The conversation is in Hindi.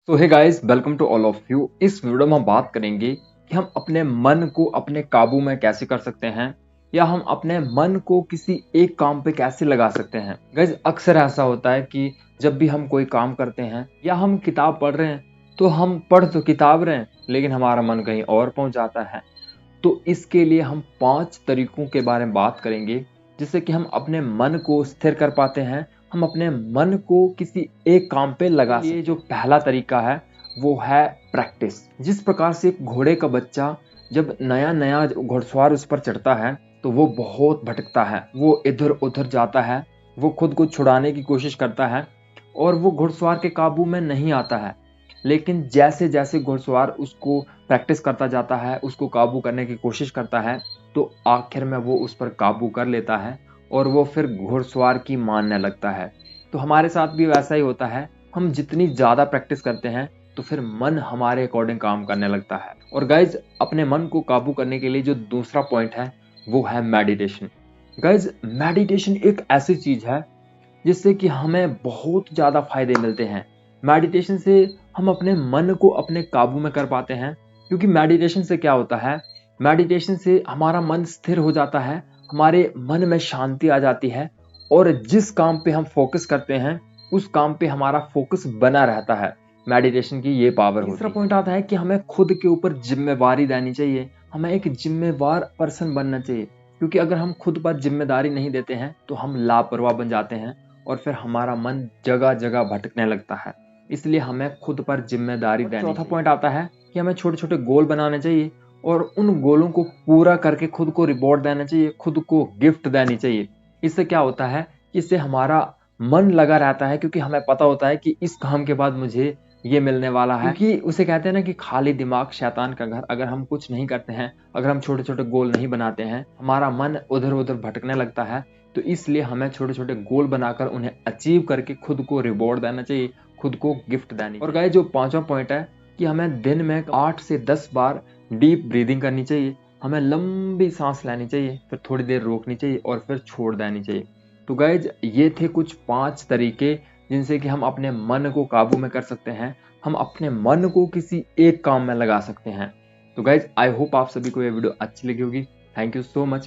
So hey guys, welcome to all of you. इस वीडियो में हम बात करेंगे कि हम अपने मन को अपने काबू में कैसे कर सकते हैं या हम अपने मन को किसी एक काम पे कैसे लगा सकते हैं। गाइस, अक्सर ऐसा होता है कि जब भी हम कोई काम करते हैं या हम किताब पढ़ रहे हैं तो हम पढ़ तो किताब रहे हैं लेकिन हमारा मन कहीं और पहुंच जाता है। तो इसके लिए हम 5 तरीकों के बारे में बात करेंगे जिससे कि हम अपने मन को स्थिर कर पाते हैं, हम अपने मन को किसी एक काम पे लगा सकते हैं। जो पहला तरीका है वो है प्रैक्टिस। जिस प्रकार से एक घोड़े का बच्चा जब नया नया घुड़सवार उस पर चढ़ता है तो वो बहुत भटकता है, वो इधर उधर जाता है, वो खुद को छुड़ाने की कोशिश करता है और वो घुड़सवार के काबू में नहीं आता है। लेकिन जैसे जैसे घुड़सवार उसको प्रैक्टिस करता जाता है, उसको काबू करने की कोशिश करता है, तो आखिर में वो उस पर काबू कर लेता है और वो फिर घुड़सवार की मानने लगता है। तो हमारे साथ भी वैसा ही होता है, हम जितनी ज़्यादा प्रैक्टिस करते हैं तो फिर मन हमारे अकॉर्डिंग काम करने लगता है। और गाइज, अपने मन को काबू करने के लिए जो दूसरा पॉइंट है वो है मेडिटेशन। गाइज, मेडिटेशन एक ऐसी चीज है जिससे कि हमें बहुत ज़्यादा फायदे मिलते हैं। मेडिटेशन से हम अपने मन को अपने काबू में कर पाते हैं, क्योंकि मेडिटेशन से क्या होता है, मेडिटेशन से हमारा मन स्थिर हो जाता है, हमारे मन में शांति आ जाती है और जिस काम पे हम फोकस करते हैं उस काम पे हमारा फोकस बना रहता है। मेडिटेशन की ये पावर होती है। तीसरा पॉइंट आता है कि हमें खुद के ऊपर जिम्मेवारी लेनी चाहिए, हमें एक जिम्मेवार पर्सन बनना चाहिए, क्योंकि अगर हम खुद पर जिम्मेदारी नहीं देते हैं तो हम लापरवाह बन जाते हैं और फिर हमारा मन जगह जगह भटकने लगता है। इसलिए हमें खुद पर जिम्मेदारी देनी चाहिए। चौथा पॉइंट आता है कि हमें छोटे छोटे गोल बनाने चाहिए और उन गोलों को पूरा करके खुद को रिवॉर्ड देना चाहिए, खुद को गिफ्ट देनी चाहिए। इससे क्या होता है, इससे हमारा मन लगा रहता है, क्योंकि हमें पता होता है कि इस काम के बाद मुझे ये मिलने वाला है। क्योंकि उसे कहते हैं ना कि खाली दिमाग शैतान का घर। अगर हम कुछ नहीं करते हैं, अगर हम छोटे छोटे गोल नहीं बनाते हैं, हमारा मन उधर उधर भटकने लगता है। तो इसलिए हमें छोटे छोटे गोल बनाकर उन्हें अचीव करके खुद को रिवॉर्ड देना चाहिए, खुद को गिफ्ट देनी। और गाइस, जो पांचवा पॉइंट है कि हमें दिन में 8 से 10 बार डीप ब्रीदिंग करनी चाहिए, हमें लंबी सांस लेनी चाहिए, फिर थोड़ी देर रोकनी चाहिए और फिर छोड़ देनी चाहिए। तो गाइज, ये थे कुछ 5 तरीके जिनसे कि हम अपने मन को काबू में कर सकते हैं, हम अपने मन को किसी एक काम में लगा सकते हैं। तो गाइज, आई होप आप सभी को ये वीडियो अच्छी लगी होगी। Thank you so much.